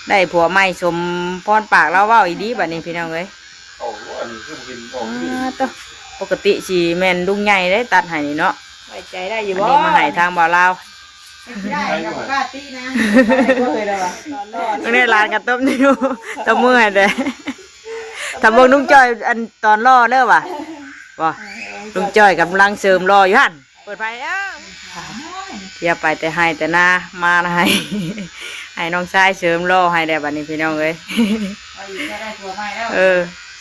ได้ผัวใหม่สมพรปากเราเว้าอีดีบัดนี้พี่น้องเอ้ยอันนี้คือกินออกตัวปกติสิแม่นลุงใหญ่ได้ตัดให้นี่เนาะไว้ใจได้อยู่อันนี้มาให้ทางบ่าวลาวได้กับกาตีนะก็เคยได้ตอนนี่ร้านกระต้มนี่ดูตะมือเด้ถ้าเบิ่งลุงจ้อยอันตอนรอเด้อว่ะบ่ลุงจ้อยกำลังเสริมรออยู่หั่นเปิดไฟเทียบไปแต่ให้แต่หน้ามาให้ให้น้องชายเสริมรอให้ได้บัดนี้พี่น้องเอ้ย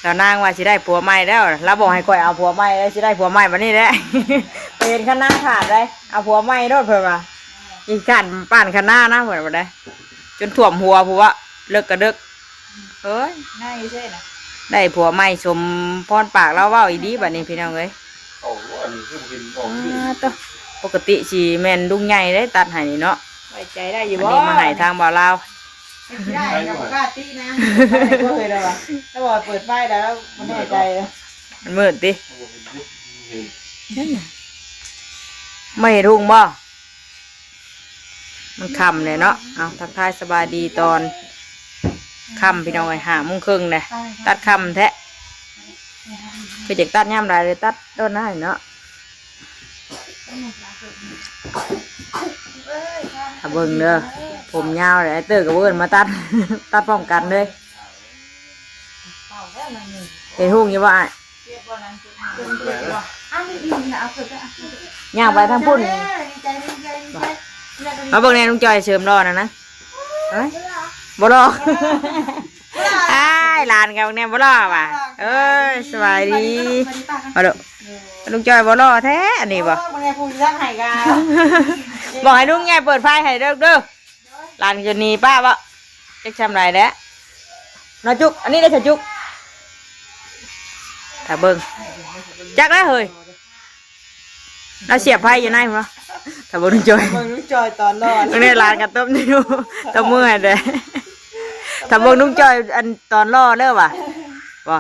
สาวนางว่าสิได้ผัวใหม่แล้วเราบอกให้ก่อยเอาผัวใหม่แล้วสิได้ผัวใหม่บัดนี้แหละไปเห็นข้างหน้าขาดเลยเอาผัวใหม่โดดเพิ่นว่าอีกขั้นป่านข้างหน้านะเพิ่นว่าได้จนท่วมหัวผัวเลิกกระดึกเอ้ยได้ผัวใหม่สมพรปากเราเว้าอีดีบัดนี้พี่น้องเอ้ยอันนี้คือกินออกตัวปกติสิแม่นลุงใหญ่ได้ตัดให้นี่เนาะไว้ใจได้อยู่บ่อันนี้มาให้ทางบ่าวลาวได้กับกาตีนะก็เคยได้ว่ะถ้าบอกเปิดไฟแล้วมันแน่ใจมันมืดติไม่รุ่งบ่มันค่ำเลยเนาะเอาทักทายสบายดีตอนค่ำพี่น้องไอ้5 โมงครึ่งเลยตัดค่ำแท้คือจะตัดย่ำไรเลยตัดต้นได้เนาะถ้าเบิ่งเด้อผมยาวเลยไอ้เตอร์กับเบิ่งมาตัดตัดพร้อมกันเลยเห็นหุ่งอยู่บ่ไอ้ย่างไปทางพุ่นมาเบิ่งในลุงจอยเสริมรอนะบ่รอไอ้หลานกับเนี่ยบ่รอว่ะเอ้ยสบายดีมาดูลุงจอยบ่รอแท้อันนี้บ่บอกให้ลุงไงเปิดไฟให้เด้อหลานจะหนีป้าบ่จะทำไรแล้วน้าจุกอันนี้ได้จุกถ้าเบิ่งจักแล้วเฮ้ยเราเสียบไฟอยู่ไหนมั้งถ้าเบิ่งลุงจอยตอนรอดนี่หลานกระต้มนี่ดูตะมือเด้ถ้าเบิ่งลุงจอยอันตอนรอเด้อว่ะบ่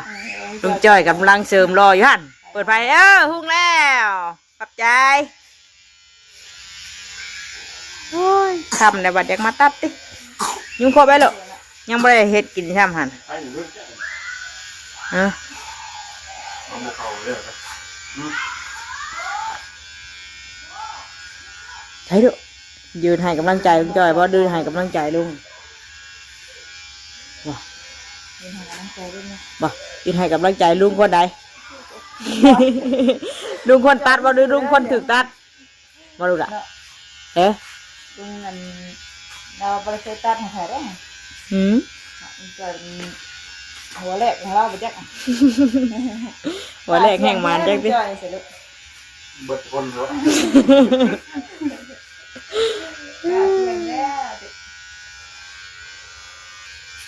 ลุงจอยกำลังเสริมรออยู่หั่นเปิดไฟหุ่งแล้วขอบใจโอ้ยทำในบัดอยากมาตัดติยุ่งครบไปเลยยังไม่ได้เฮ็ดกินช่ำหันใช่ดูยืนให้กำลังใจลุงจอยเพราะยืนให้กำลังใจลุงบ่ยืนให้กำลังใจลุงคนใดลุงคนตัดบ่ดูลุงคนถึกตัดมาดูละลุงนั่นเราไปเคยตัดให้ได้จอยหัวแรกของเราไปจักหัวแรกแห้งมันจักดิเบิดคนเหรอ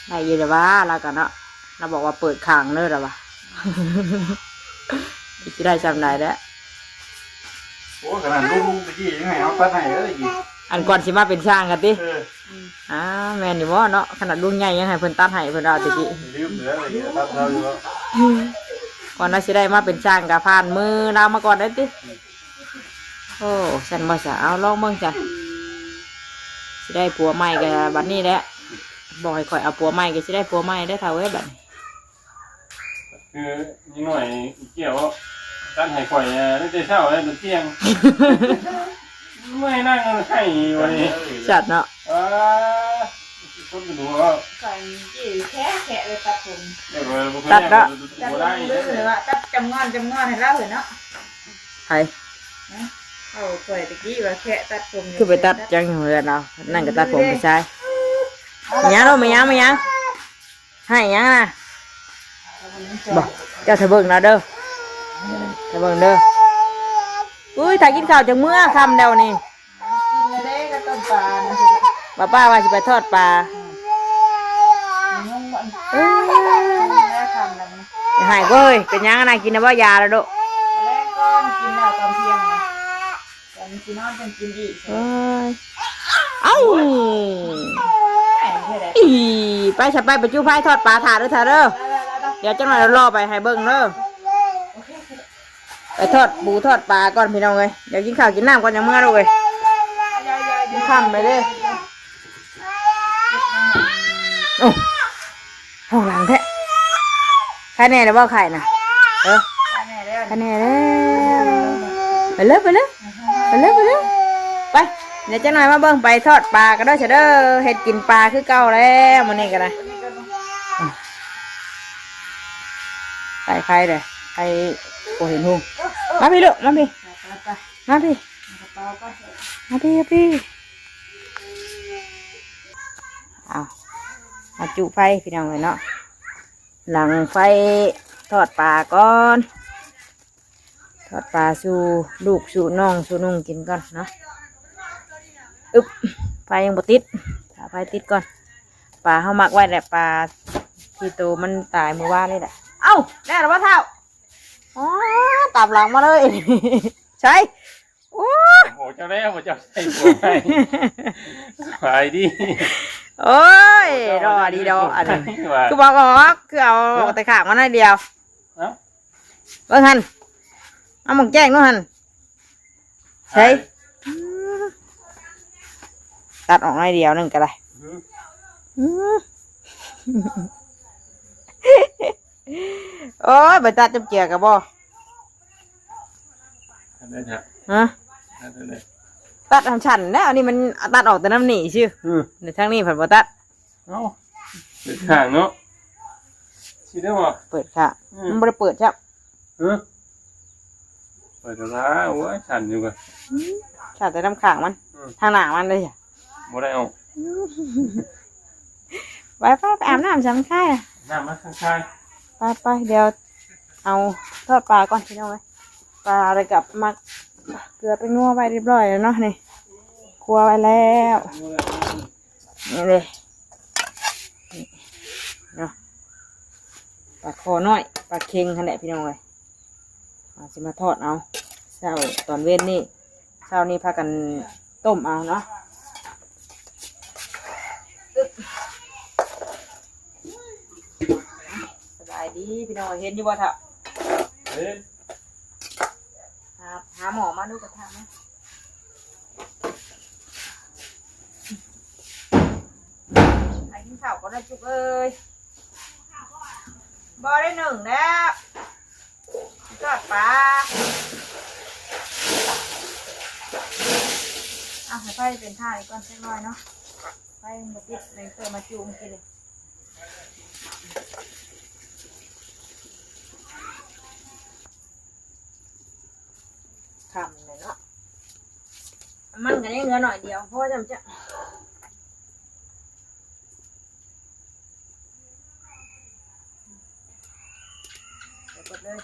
ได้ยินหรือว่าเรากันเนาะเราบอกว่าเปิดขังเลยหรอวะจะได้จำได้แล้วโอ้ขนาดลุงตะกี้ยังไงเอาตัดให้แล้วตะกี้อันก่อนสิมาเป็นช่างกันติแม่นอยู่บ่เนาะขนาดลุงใหญ่ยังให้เพิ่นตัดให้เพิ่นเอาตะกี้ลืมเหลืออะไรตัดเราอยู่ก่อนน่าสิได้มาเป็นช่างก็ผ่านมือเรามาก่อนได้ติโอ้ฉันบ่ซะเอาลองเบิ่งจ้ะสิได้ผัวใหม่ก็บัดนี้แหละบอกให้ข่อยเอาผัวใหม่ก็สิได้ผัวใหม่ได้เท่าเว้ยบัดคือนิดหน่อยเกี่ยวตัดให้ข่อยตั้งแต่เช้าเลยเป็นเที่ยงไม่นั่งให้วันนี้จัดเนาะคนไปดูว่าก่อนแค่เลยตัดผมตัดเนาะหรือว่าตัดจำงอนให้เล่าเห็นเนาะใครเอาสวยตะกี้ว่าแค่ตัดผมคือไปตัดจังเหมือนเรานั่งก็ตัดผมไปใช่ไม่ยังเราไม่ยังให้ยังนะบอกเจ้าเธอเบิ่งเราเด้อเธอเบิ่งเด้ออุ้ยถ่ายกินข้าวจากเมื่อคำเดียวนี่ป้าว่าจะไปทอดปลาหายก็เฮ้ยเป็นยังไงกินนะว่ายาแล้วดูกินแล้วตอนเที่ยงนะตอนกินนอนเป็นกินอีกเอ้าไปฉันไปจุ๊บไฟทอดปลาถาดด้วยเธอเด้อเดี๋ยวจังหวะเรารอไปให้เบิ่งเด้อไปทอดปูทอดปลาก่อนพี่น้องเลยเดี๋ยวกินข้าวกินน้ำก่อนยังเมื่อดูเลย ข้ามไปเลย โอ้ห้องหลังแท้ใครแน่เดี๋ยวบอกใครนะเออ อันนี้เด้อ ใครแน่แล้วไปเลยไปเดี๋ยวจะหน่อยมาเบิ่งไปทอดปลาก็ได้เฉยเด้อเฮ็ดกินปลาคือเก่าแล้วมื้อนี้ก็ได้ใส่ไข่เด้อไข่โอ้เห็นหุ่งมาพี่ลูกมาพี่ ไป มาพี่ กระเป๋าก็ เอามาจุไฟพี่น้องเลยเนาะหลังไฟทอดปลาก่อนทอดปลาสู่ลูกสู่น้องสู่นุ่งกินก่อนเนาะอึบไฟยังบ่ติดถ้าไฟติดก่อนปลาเฮามักไว้แหละปลาที่โตมันตายเมื่อวานนี่แหละเอ้าแน่หรอวะเท่าอ๋อตามหลังมาเลย ใช่โอ้ โอ้เจ้าแล้วเจ้าใส่หัวให้ไปดิ โอ้ยรอดีดออันนี้คือบอกออกคือเอาแต่ขางมาหน่อยเดียว เอ้า เบิ่งหันเอาหมกแจ้งนู่นหันใช่ตัดออกหน่อยเดียวนึงก็ได้โอ้ยไปตัดจำเจียกับบ่ ได้จ้ะ ฮะ ได้ ตัดทำฉันแล้วอันนี้มันตัดออกแต่น้ำหนีชื่อในทางนี้ผันบ่ตัด เอ้าเด็ดข้างเนาะชิได้บ่ เปิดค่ะมันไม่ได้เปิดครับ เปิดแล้วนะโอ้ยฉันอยู่กัน ฉันแต่น้ำขางมันทางหนามันเลยจ้ะ บ่ได้เอา ไปอาบน้ำจำค่าย น้ำมาข้าง ไปเดี๋ยวเอาทอดปลาก่อนพี่น้องเลยปลาอะไรกับมักเกลือไปงัวไว้เรียบร้อยแล้วเนาะนี่ครัวไว้แล้วนี่เลยเนาะปลาคอน้อยปลาเค็งขนาดพี่น้องเลยอาจะมาทอดเอาเช้าตอนเว้นนี่เช้านี้พากันต้มเอาเนาะสบายดีพี่น้องเห็นอยู่บ่ท่า ๆเอ๊ะ หาหมอมาดูกระทะไหมไอ้กินข้าวก็ได้จุกเอ้ยบอได้หนึ่งแล้วทอดปลาให้ไฟเป็นท่าอีกก่อนสักหน่อยเนาะไฟมันติดเลยเติมมาจูงกินเลยทำเลยเนาะมันกันยังเหลือหน่อยเดียวเพราะว่าจะเดี๋ยวกดเลย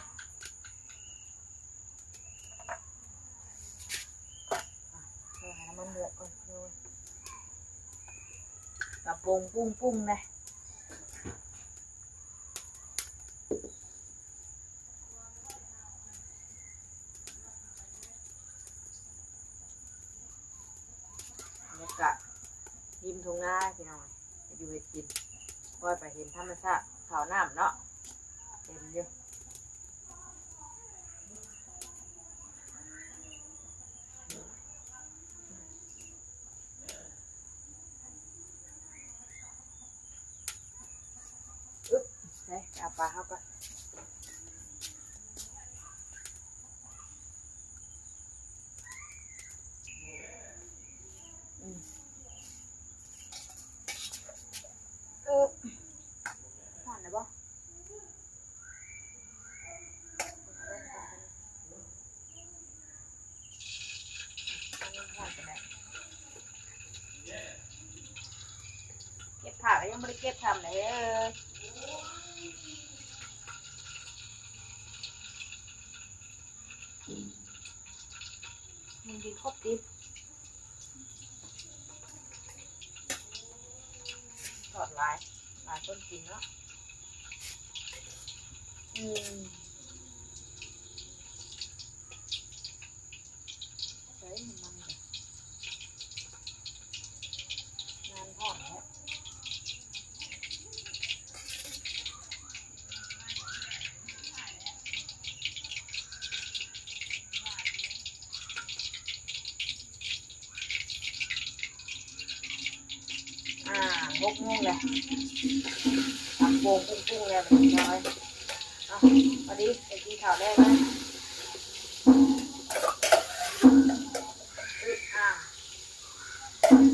มันเดือดก่อนกระปุงปุ้งเลยกะริมทุ่งนาพี่น้องอยู่เห็ดกินก็ไปเห็นธรรมชาติขาวน้ำเนาะเต็มเยอะใช่เอาปลาเข้าไปห่อนนะบ่เก็บผักยังไม่ได้เก็บทำเลยมันกินครบดิทอดลายต้นกินเนาะใช้มันงานทอดแล้ว6 โมงแ เลยตำโป่งปุ้งๆเลยพี่น้องเอาพอดีไปกินข้าวได้ไหม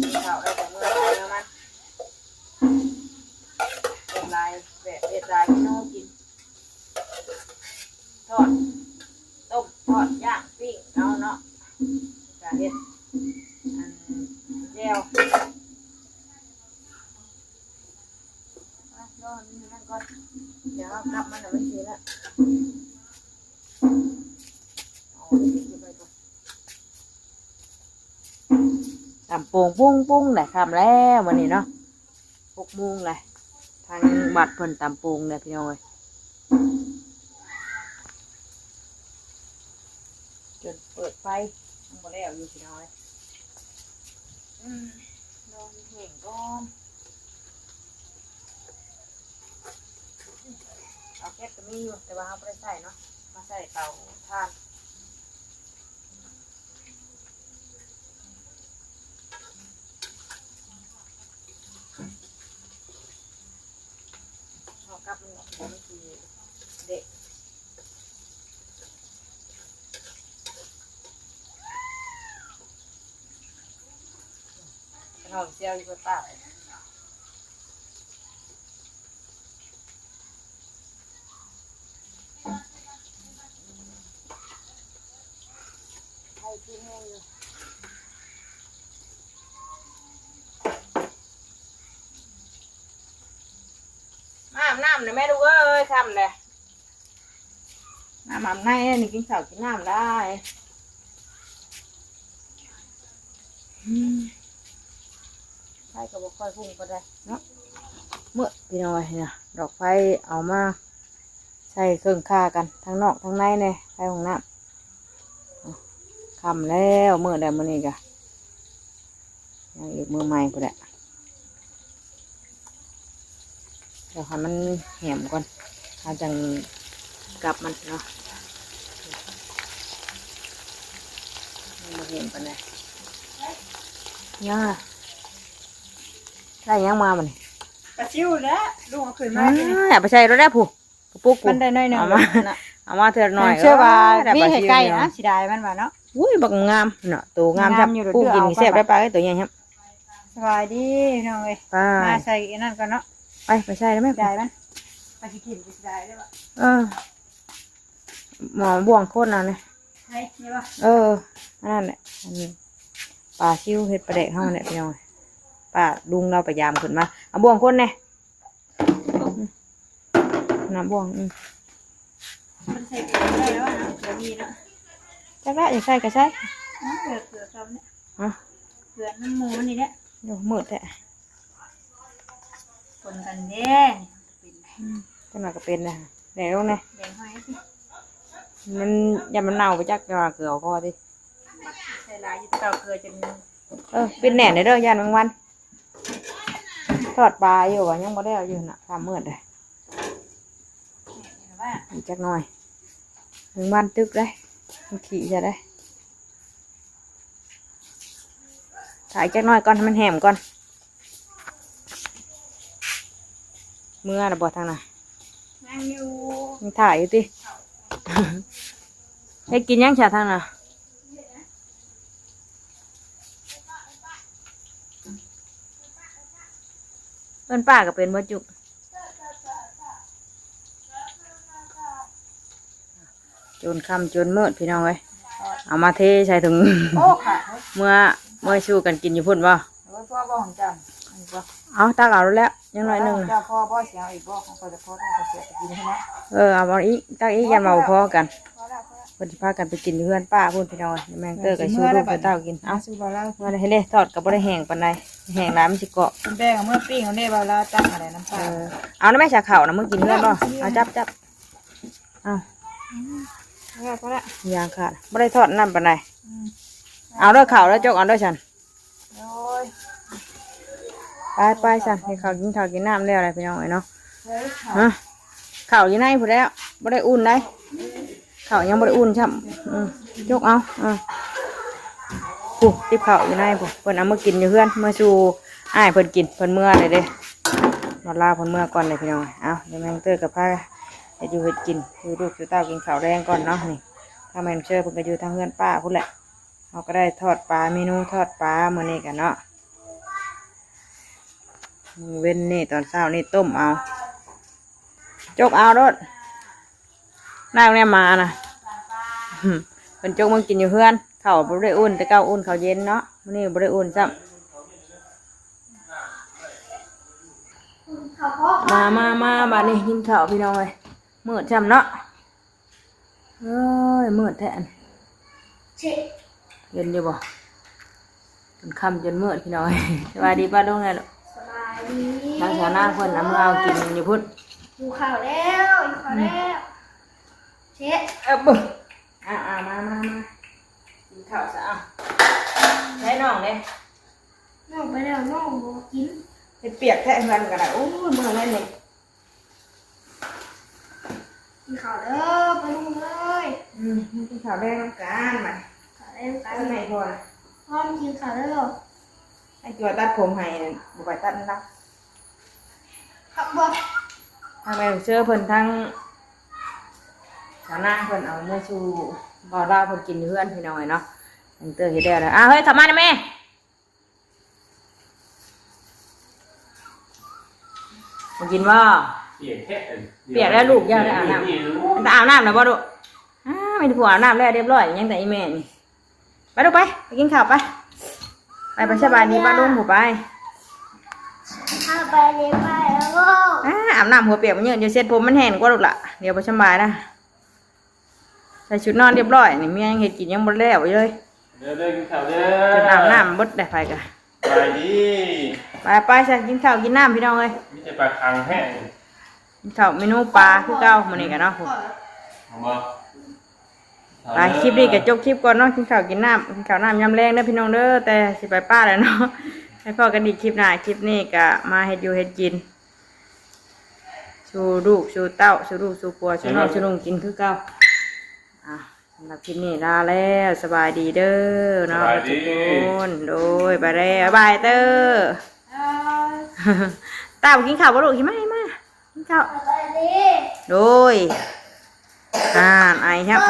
กินข้าวได้แต่เมื่อไรแล้วมันเป็นลายแบบเป็นลายพี่น้องกินทอดต้มทอดย่างปิ้งเอาเนาะจะเห็ดอันแจ่วรอนี่นั่นก่อนเดี๋ยวกลับมันจะไม่เสียละตำโป่งปุ้งแหละคำแล้ววันนี้เนาะ6 โมงเลยทางบัดเพิ่นตำโป่งเลยพี่น้องเอ้ยจนเปิดไฟมันบ่แล้วอยู่พี่น้องเอ้ยนอนเห่งก่อนเอาแก๊สก็มีอยู่แต่ว่าเราไม่ได้ใส่เนาะมาใส่เตาถ่านเอากลับมันนี่คือเด็กเราเจียวอยู่บนป่าที่แห้งอยู่น้ำเลยแม่ดูเอ้ยคำเลยน้ำในนี่กินข้าวกินน้ำได้ไฟก็บ่ค่อยพุ่งก็ได้เนาะเมื่อพี่น้อยเนี่ยดอกไฟเอามาใส่เครื่องค่ากันทั้งนอกทั้งในเนี่ยไฟของน้ำคำแล้วเมื่อใดมื่อนี้กะยังอีกมือใหม่ก็ได้เดี๋ยวให้มันแหมก่อนถ้าจังกลับมันเนาะมาเห็นปะเนี่ยยังอะได้ยังมามัน กระชิวแล้วลุงเอาขึ้นมา อย่าไปใช้รถได้ผู้กระปุก มันได้น้อยหนึ่ง เอามาเถอะหน่อย เชื่อว่าพี่ให้ใกล้นะสิได้มันว่าเนาะ อุ้ยบักงามเนาะตัวงามจับผู้กินแซ่บได้ปลาตัวใหญ่ครับ สบายดีน้องเอ้ย ไป มาใส่นั่นกันเนาะ ไปใช่ได้ไหม ได้มันไปสิกินสิได้ได้ป่ะ หมอบ่วงโคตรนั่นเลย ใช่นี่ป่ะ นั่นแหละอันนี้ปลาชิวเห็ดปลาเด็กเข้าเนี่ยพี่น้องป้าลุงเราพยายามขึ้นมาเอาบ่วงคนเนี่ยน้ำบ่วงมันใส่เกลือได้แล้วนะเกลือมีเนาะ จักละอยากใส่ก็ใส่ เกลือคำเนี่ยเกลือน้ำมูนี่แหละ เดี๋ยวมืดแท้ คนกันแย่จังหวะก็เป็นนะเดี๋ยวเนี่ย แดงห้อยสิ มันอย่ามันเน่าไปจักจังหวะเกลือคอดิ ใส่ลายอยู่เก่าเกลือจน เป็นแหน่ในเด้อยานบางวันทอดปลาอยู่วะยังบ่ได้เอาอยู่น่ะทำมืดเลยอีกจักหน่อยถึงบ้านตึกได้มันขี่จะได้ถ่ายจักหน่อยก่อนให้มันแหมก่อนเมื่อระบอทางน่ะ นั่งอยู่ ยังถ่ายอยู่ติ ให้กินยังฉาทางน่ะเอิ้นป้าก็เป็นบ่จุกจนค่ำจนมืดพี่น้องเอ้ยเอามาเทใส่ถุง โอ้ค่ะ เมื่อชูกันกินอยู่พุ่นบ่ พ่อบ่ของจัน เอาตักเอาแล้วยังน้อยหนึง เจ้าพ่อบ่เสียอีกบ่ของพ่อจะพ่อต้องเสียไปกินใช่ไหม เอาอีกตักอีกยันมาพอกัน พอแล้ว เพิ่นสิพากันไปกินอยู่เพื่อนป้าพุ่นพี่น้องแม่งเตอร์กับชูลูกกับเต้ากินเอา สู้บ่แล้ว เมื่อให้เด้ทอดกับบ่ได้แห้งปานใดแห้งหลายมันสิเกาะ คุณแป้งเมื่อปิ้งเอาได้บ่แล้วตั้งอะไรน้ำปลา เอานะแม่ชาข้าวนะมึงกินเพื่อนบ่เอาจับเอา พอแล้ว ยางขาดบ่ได้ทอดน้ำปานใดเอาเด้อข้าวแล้วจกเอาเด้อฉัน โอ้ย ไปสั่นให้ข้าวกินน้ำแล้วอะไรพี่น้องเอ้ยเนาะ เฮ้ย ฮะข้าวอยู่ในพุ่นแล้วบ่ได้อุ่นได้ข้าวยังบ่ได้อุ่นช่ำจกเอาปุ๊บติบข้าวอยู่ในปุ๊บเพิ่นเอามากินอยู่เพื่อนเมื่อสู่อ้ายเพิ่นกินเพิ่นเมื่อเลยเด้ นอนลาเพิ่นเมื่อก่อนเลยพี่น้องเอาเดี๋ยวแม่งเตอร์กับผ้าให้อยู่เฮ็ดกินคือลูกคือเต้ากินข้าวแรงก่อนเนาะนี่ถ้าแม่นเชื่อเพิ่นก็อยู่ทางเฮือนป้าพุ่นแหละเราก็ได้ทอดปลาเมนูทอดปลามื้อนี้กันเนาะเว้นนี่ตอนเช้านี่ต้มเอาจกเอารถนายเนี่ยมานะเป็นจกมึงกินอยู่เพื่อนข้าวบ่ได้อุ่นแต่เก้าอุ่นข้าวเย็นเนาะมื้อนี้บ่ได้อุ่นซ้ำมาบัดนี้กินข้าวพี่น้องเอ้ยมืดซ้ำเนาะเอ้ยมืดแท้อันเย็นอยู่บ่จนค่ำจนมืดพี่น้องเอ้ยสบายดีป้าลุงไงลูก สบายดี ทางชาวนาเพิ่นน้ำเรากินอยู่พุ่น อยู่ข่าวแล้วอยู่ข่าวแล้วเช็ด บึ้มากินข้าวซะเอาใช้น้องเด้ น้องไปแล้วน้องบอกกิน เฮ็ดเปียกแท้เฮือนก็ได้โอ้ยมื้อนั้นนี่ กินข่าวเด้อไปลุงเลย กินข้าวแดงน้ำกันมา ข่าวเล่นกั อั น นไหนพอนะ พร้อมกินข่าวเด้อ ให้จัวตัดผมให้บ่ไปตัดนะ ครับบอก ทางแม่เชื่อเพิ่นทั้งชาวนาเพิ่นเอาเมื่อชูบ่ลาเพิ่นกินเฮือนพี่น้อยเนาะอันเตอร์เฮ็ดได้แล้วเฮ้ยทำมานะแม่มากินบ่ เปียกแค่ เปียกแล้วลูกย่าได้อาบน้ำมันจะอาบน้ำแล้วบ่ลูกไม่ถูกอาบน้ำแล้วเรียบร้อยยังแต่อีแม่นี่ไปลูกไปกินข้าวไปสบายดีป้าลุงหูไป ถ้าไปเรียนไปแล้วก็ อาบน้ำหัวเปียกมันเยอะเดี๋ยวเช็ดผมมันแห้งกว่าลูกละเดี๋ยวไปสบายนะใส่ชุดนอนเรียบร้อยนี่เมียยังเห็ดกินยังบ่แล้วอยู่เลย เด้อกินข้าวเด้อ จนอาบน้ำบดได้ไปกัน ไปดี ไปใส่กินข้าวกินน้ำพี่น้องเลย มีแต่ปลาคังแห้ง กินข้าวเมนูปลาคือเก่ามื้อนี้กันเนาะ เอามา ไปคลิปนี้ก็จบคลิปก่อนเนาะกินข้าวกินน้ำยำแรงเด้อพี่น้องเด้อแต่สิไปป้าแล้วเนาะให้พ่อกันดีคลิปหน้าคลิปนี้ก็มาเฮ็ดอยู่เฮ็ดกินชูลูกชูเต้าชูลูกชูปัวชูน้องชูลุงกินคือเก่าสำหรับคลิปนี้ลาแล้วสบายดีเด้อเนาะทุกคนโดยไปแล้วบายเด้อตากินข้าวบ่ลูกกินมากินข้าว สบายดี โดยไอครับ